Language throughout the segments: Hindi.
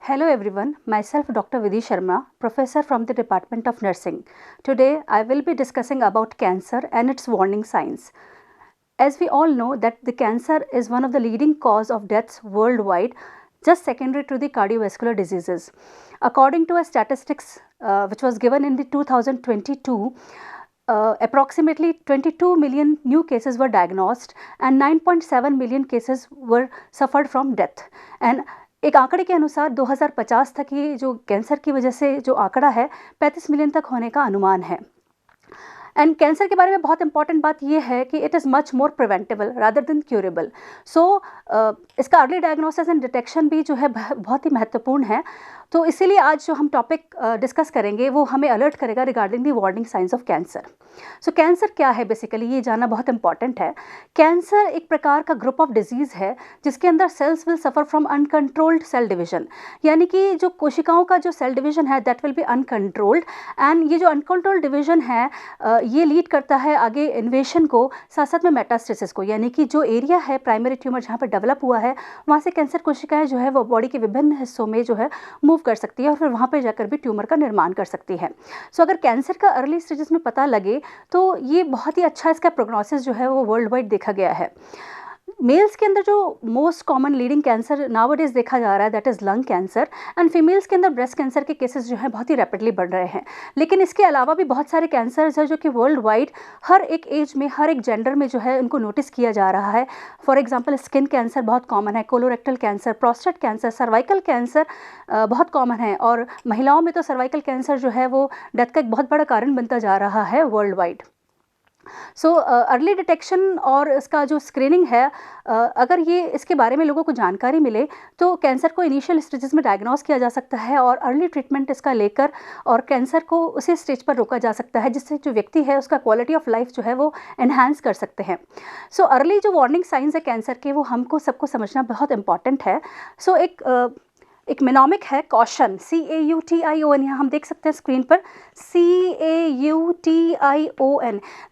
Hello everyone, myself Dr. Vidhi Sharma, professor from the Department of Nursing. Today I will be discussing about cancer and its warning signs. As we all know that the cancer is one of the leading cause of deaths worldwide, just secondary to the cardiovascular diseases. According to a statistics which was given in the 2022, approximately 22 million new cases were diagnosed and 9.7 million cases were suffered from death. And एक आंकड़े के अनुसार 2050 तक ये जो कैंसर की वजह से जो आंकड़ा है 35 मिलियन तक होने का अनुमान है। एंड कैंसर के बारे में बहुत इंपॉर्टेंट बात यह है कि it is much more preventable rather than curable. So इसका अर्ली डायग्नोसिस एंड डिटेक्शन भी जो है बहुत ही महत्वपूर्ण है। तो इसीलिए आज जो हम टॉपिक डिस्कस करेंगे वो हमें अलर्ट करेगा regarding the warning signs of cancer. So cancer क्या है, बेसिकली ये जानना बहुत इंपॉर्टेंट है। कैंसर एक प्रकार का ग्रुप ऑफ डिजीज़ है जिसके अंदर cells will suffer from uncontrolled cell division, यानी कि जो कोशिकाओं का जो सेल डिवीजन है that will be uncontrolled. And ये जो अनकंट्रोल्ड डिवीजन है ये लीड करता है आगे इन्वेशन को, साथ साथ में मेटास्टेसिस को, यानी कि जो एरिया है प्राइमरी ट्यूमर जहाँ पर डेवलप हुआ है वहाँ से कैंसर कोशिकाएं जो है वो बॉडी के विभिन्न हिस्सों में जो है मूव कर सकती है और फिर वहाँ पर जाकर भी ट्यूमर का निर्माण कर सकती है। सो अगर कैंसर का अर्ली स्टेजेस में पता लगे तो ये बहुत ही अच्छा इसका प्रोग्नोसिस जो है वो वर्ल्ड वाइड देखा गया है। मेल्स के अंदर जो most common leading cancer nowadays देखा जा रहा है that is lung cancer, and females के अंदर ब्रेस्ट कैंसर के केसेस जो है बहुत ही रैपिडली बढ़ रहे हैं। लेकिन इसके अलावा भी बहुत सारे कैंसर्स हैं जो कि वर्ल्ड वाइड हर एक एज में हर एक जेंडर में जो है उनको नोटिस किया जा रहा है। फॉर एग्जांपल स्किन कैंसर बहुत कॉमन है, colorectal cancer, prostate cancer, cervical cancer बहुत कॉमन है, और महिलाओं में तो सर्वाइकल कैंसर जो है वो डेथ का एक बहुत बड़ा कारण बनता जा रहा है world wide. So early detection और इसका जो स्क्रीनिंग है, अगर ये इसके बारे में लोगों को जानकारी मिले तो कैंसर को इनिशियल स्टेजेस में डायग्नोस किया जा सकता है और अर्ली ट्रीटमेंट इसका लेकर और कैंसर को उसी स्टेज पर रोका जा सकता है जिससे जो व्यक्ति है उसका क्वालिटी ऑफ लाइफ जो है वो एनहांस कर सकते हैं। सो अर्ली जो वार्निंग साइंस है कैंसर के वो हमको सबको समझना बहुत इंपॉर्टेंट है। सो एक मेनोमिक है कॉशन, CAUTION, यहाँ हम देख सकते हैं स्क्रीन पर CAUTION।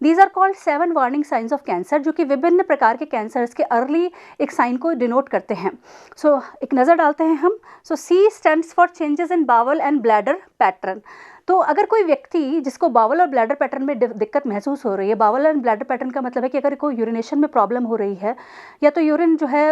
These are called 7 warning signs of cancer जो कि विभिन्न प्रकार के कैंसर्स के अर्ली एक साइन को डिनोट करते हैं। सो एक नज़र डालते हैं हम। So C stands for changes in bowel and bladder pattern. तो अगर कोई व्यक्ति जिसको बावल और ब्लैडर पैटर्न में दिक्कत महसूस हो रही है, बावल एंड ब्लैडर पैटर्न का मतलब है कि अगर कोई यूरिनेशन में प्रॉब्लम हो रही है या तो यूरिन जो है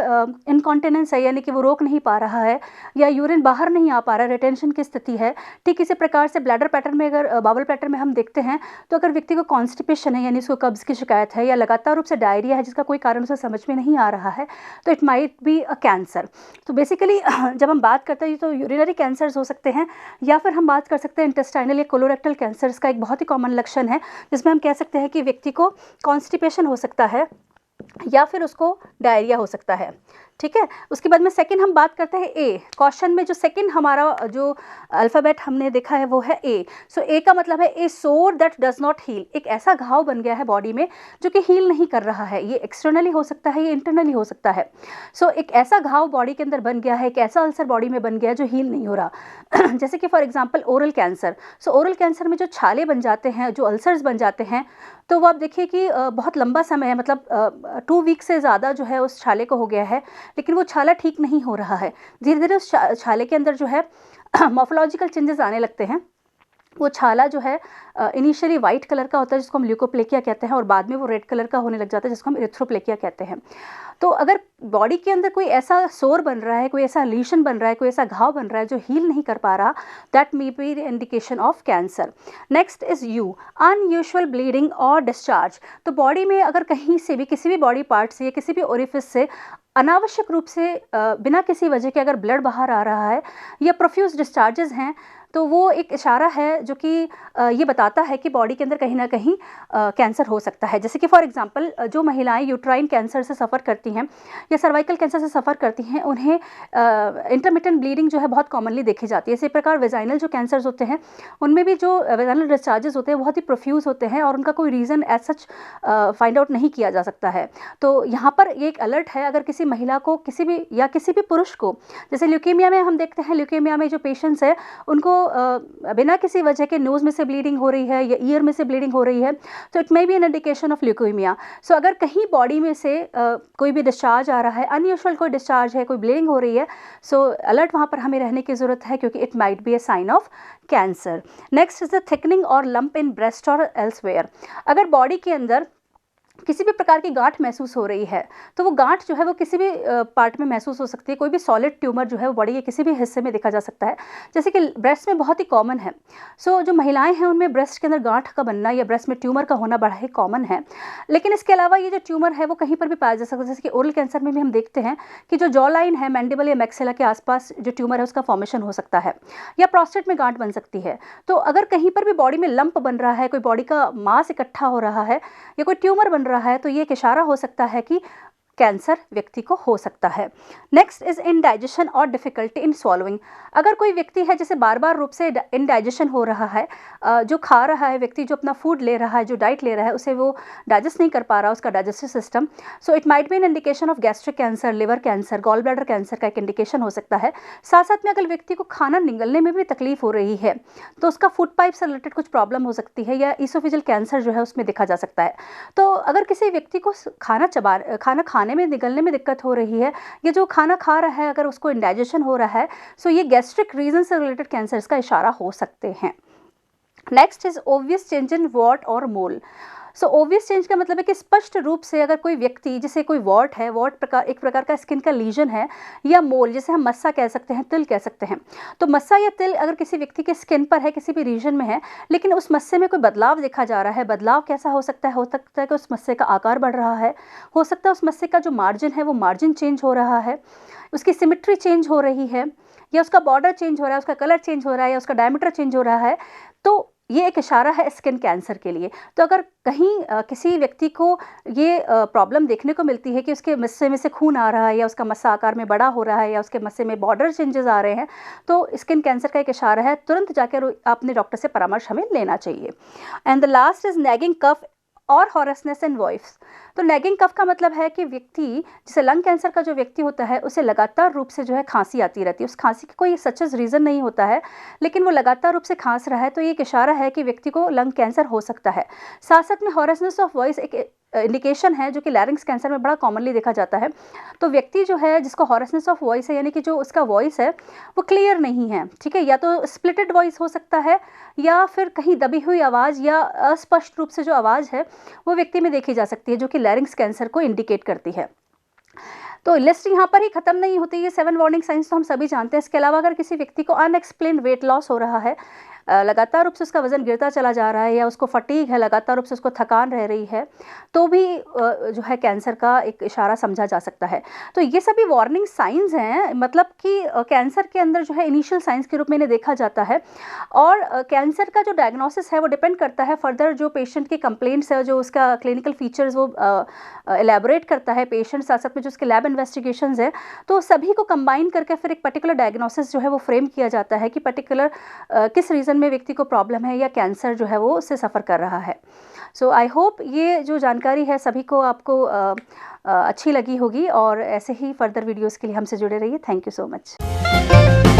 इनकॉन्टिनेंस है यानी कि वो रोक नहीं पा रहा है या यूरिन बाहर नहीं आ पा रहा है, रिटेंशन की स्थिति है, ठीक इसी प्रकार से ब्लैडर पैटर्न में अगर बावल पैटर्न में हम देखते हैं तो अगर व्यक्ति को कॉन्स्टिपेशन है यानी उसको कब्ज की शिकायत है या लगातार रूप से डायरिया है जिसका कोई कारण उसे समझ में नहीं आ रहा है तो it might be a cancer. तो बेसिकली जब हम बात करते हैं तो यूरिनरी कैंसर्स हो सकते हैं या फिर हम बात कर सकते हैं इंटेस्टाइनल या कोलोरेक्टल कैंसर्स का एक बहुत ही कॉमन लक्षण है जिसमें हम कह सकते हैं कि व्यक्ति को कॉन्स्टिपेशन हो सकता है या फिर उसको डायरिया हो सकता है। ठीक है, उसके बाद में सेकंड हम बात करते हैं ए क्वेश्चन में। जो सेकंड हमारा जो अल्फ़ाबेट हमने देखा है वो है ए। सो ए का मतलब है ए सोर दैट डज नॉट हील, एक ऐसा घाव बन गया है बॉडी में जो कि हील नहीं कर रहा है। ये एक्सटर्नली हो सकता है, ये इंटरनली हो सकता है। सो एक ऐसा घाव बॉडी के अंदर बन गया है, एक ऐसा अल्सर बॉडी में बन गया है जो हील नहीं हो रहा जैसे कि for example oral cancer. So oral cancer में जो छाले बन जाते हैं, जो अल्सर्स बन जाते हैं, तो वो आप देखिए कि बहुत लंबा समय है, मतलब 2 वीक से ज़्यादा जो है उस छाले को हो गया है लेकिन वो छाला ठीक नहीं हो रहा है। धीरे धीरे उस छाले के अंदर जो है मॉर्फोलॉजिकल चेंजेस आने लगते हैं। वो छाला जो है इनिशियली वाइट कलर का होता है जिसको हम ल्यूकोप्लेकिया कहते हैं और बाद में वो रेड कलर का होने लग जाता है जिसको हम इरिथ्रोप्लेकिया कहते हैं। तो अगर बॉडी के अंदर कोई ऐसा सोर बन रहा है, कोई ऐसा लीशन बन रहा है, कोई ऐसा घाव बन रहा है जो हील नहीं कर पा रहा, that may be the indication of cancer. Next is you, unusual bleeding और डिस्चार्ज। तो बॉडी में अगर कहीं से भी किसी भी बॉडी पार्ट से या किसी भी ओरिफिस से अनावश्यक रूप से बिना किसी वजह के अगर ब्लड बाहर आ रहा है या प्रोफ्यूज डिस्चार्जेस हैं तो वो एक इशारा है जो कि ये बताता है कि बॉडी के अंदर कहीं ना कहीं कैंसर हो सकता है। जैसे कि फॉर एग्जांपल जो महिलाएं यूट्राइन कैंसर से सफ़र करती हैं या सर्वाइकल कैंसर से सफ़र करती हैं उन्हें इंटरमिटेंट ब्लीडिंग जो है बहुत कॉमनली देखी जाती है। इसी प्रकार वेजाइनल जो कैंसर्स होते हैं उनमें भी जो वेजाइनल डिस्चार्जेस होते हैं बहुत ही प्रोफ्यूज होते हैं और उनका कोई reason as such find out नहीं किया जा सकता है। तो यहाँ पर ये एक अलर्ट है, अगर किसी महिला को किसी भी पुरुष को, जैसे ल्यूकेमिया में हम देखते हैं, ल्यूकेमिया में जो पेशेंट्स है उनको बिना किसी वजह के नोज़ में से ब्लीडिंग हो रही है या ईयर में से ब्लीडिंग हो रही है, तो it may be an indication of leukaemia. So अगर कहीं बॉडी में से कोई भी डिस्चार्ज आ रहा है, अनयूजुअल कोई डिस्चार्ज है, कोई ब्लीडिंग हो रही है, सो अलर्ट वहाँ पर हमें रहने की ज़रूरत है, क्योंकि it might be a sign of cancer. Next is the thickening और लंप इन ब्रेस्ट और एल्सवेयर। अगर बॉडी के अंदर किसी भी प्रकार की गांठ महसूस हो रही है, तो वो गांठ जो है वो किसी भी पार्ट में महसूस हो सकती है। कोई भी सॉलिड ट्यूमर जो है वो बॉडी के किसी भी हिस्से में देखा जा सकता है, जैसे कि ब्रेस्ट में बहुत ही कॉमन है। सो जो महिलाएं हैं उनमें ब्रेस्ट के अंदर गांठ का बनना या ब्रेस्ट में ट्यूमर का होना बड़ा ही कॉमन है। लेकिन इसके अलावा ये जो ट्यूमर है वो कहीं पर भी पाया जा सकता है, जैसे कि ओरल कैंसर में भी हम देखते हैं कि जो जॉ लाइन है, मैंडिबल या मैक्सिला के आसपास जो ट्यूमर है उसका फॉर्मेशन हो सकता है, या प्रोस्टेट में गांठ बन सकती है। तो अगर कहीं पर भी बॉडी में लंप बन रहा है, कोई बॉडी का मास इकट्ठा हो रहा है या कोई ट्यूमर बन रहा है, तो ये एक इशारा हो सकता है कि कैंसर व्यक्ति को हो सकता है। नेक्स्ट इज इनडाइजेशन और डिफिकल्टी इन स्वॉलोइंग। अगर कोई व्यक्ति है जिसे बार बार रूप से इनडाइजेशन हो रहा है, जो खा रहा है व्यक्ति, जो अपना फूड ले रहा है, जो डाइट ले रहा है, उसे वो डाइजेस्ट नहीं कर पा रहा, उसका digestive system, so it might be an indication of gastric cancer, liver cancer, gall bladder cancer का एक इंडिकेशन हो सकता है। साथ साथ में अगर व्यक्ति को खाना निगलने में भी तकलीफ हो रही है, तो उसका फूड पाइप से रिलेटेड कुछ प्रॉब्लम हो सकती है, या ईसोफेजियल कैंसर जो है उसमें देखा जा सकता है। तो अगर किसी व्यक्ति को खाना खाने में, निगलने में दिक्कत हो रही है, या जो खाना खा रहा है अगर उसको इंडाइजेशन हो रहा है, सो ये गैस्ट्रिक रीजन से रिलेटेड कैंसर्स का इशारा हो सकते हैं। Next is obvious change in what और मोल। सो ओवियस चेंज का मतलब है कि स्पष्ट रूप से अगर कोई व्यक्ति, जिसे कोई वॉट है, वॉट एक प्रकार का स्किन का लीजन है, या मोल जिसे हम मस्सा कह सकते हैं, तिल कह सकते हैं, तो मस्सा या तिल अगर किसी व्यक्ति के स्किन पर है, किसी भी रीजन में है, लेकिन उस मस्से में कोई बदलाव देखा जा रहा है, बदलाव कैसा हो सकता है कि उस मस्से का आकार बढ़ रहा है, हो सकता है उस मस्से का जो मार्जिन है वो मार्जिन चेंज हो रहा है, उसकी सिमेट्री चेंज हो रही है, या उसका बॉर्डर चेंज हो रहा है, उसका कलर चेंज हो रहा है, या उसका डायमीटर चेंज हो रहा है, तो ये एक इशारा है स्किन कैंसर के लिए। तो अगर कहीं किसी व्यक्ति को ये प्रॉब्लम देखने को मिलती है कि उसके मस्से में से खून आ रहा है, या उसका मस्सा आकार में बड़ा हो रहा है, या उसके मस्से में बॉर्डर चेंजेस आ रहे हैं, तो स्किन कैंसर का एक इशारा है। तुरंत जाकर अपने डॉक्टर से परामर्श हमें लेना चाहिए। And the last is nagging cough और हॉरसनेस इन वॉइस। तो नैगिंग कफ का मतलब है कि व्यक्ति, जैसे लंग कैंसर का जो व्यक्ति होता है, उसे लगातार रूप से जो है खांसी आती रहती है, उस खांसी की कोई सचेज रीज़न नहीं होता है, लेकिन वो लगातार रूप से खांस रहा है, तो ये एक इशारा है कि व्यक्ति को लंग कैंसर हो सकता है। साथ साथ में हॉरसनेस ऑफ वॉइस एक इंडिकेशन है जो कि लैरिंक्स कैंसर में बड़ा कॉमनली देखा जाता है। तो व्यक्ति जो है जिसको हॉरसनेस ऑफ वॉइस है, यानी कि जो उसका वॉइस है वो क्लियर नहीं है, ठीक है, या तो स्प्लिटेड वॉइस हो सकता है, या फिर कहीं दबी हुई आवाज़ या अस्पष्ट रूप से जो आवाज़ है वो व्यक्ति में देखी जा सकती है, जो कि लैरिंक्स कैंसर को इंडिकेट करती है। तो लिस्ट यहाँ पर ही खत्म नहीं होती, ये 7 वार्निंग साइंस तो हम सभी जानते हैं। इसके अलावा अगर किसी व्यक्ति को अनएक्सप्लेन्ड वेट लॉस हो रहा है, लगातार रूप से उसका वजन गिरता चला जा रहा है, या उसको फटीग है, लगातार रूप से उसको थकान रह रही है, तो भी जो है कैंसर का एक इशारा समझा जा सकता है। तो ये सभी वार्निंग साइंस हैं, मतलब कि कैंसर के अंदर जो है इनिशियल साइंस के रूप में इन्हें देखा जाता है। और कैंसर का जो डायग्नोसिस है वो डिपेंड करता है फर्दर जो पेशेंट की कंप्लेंट्स है, जो उसका क्लिनिकल फीचर्स वो एलैबोरेट करता है पेशेंट, साथ साथ में जो उसके लैब इन्वेस्टिगेशंस है, तो सभी को कंबाइन करके फिर एक पर्टिकुलर डायग्नोसिस जो है वो फ्रेम किया जाता है कि पर्टिकुलर किस रीज़न में व्यक्ति को प्रॉब्लम है या कैंसर जो है वो उससे सफ़र कर रहा है। सो आई होप ये जो जानकारी है सभी को आपको अच्छी लगी होगी, और ऐसे ही फर्दर वीडियोज़ के लिए हमसे जुड़े रहिए। Thank you so much.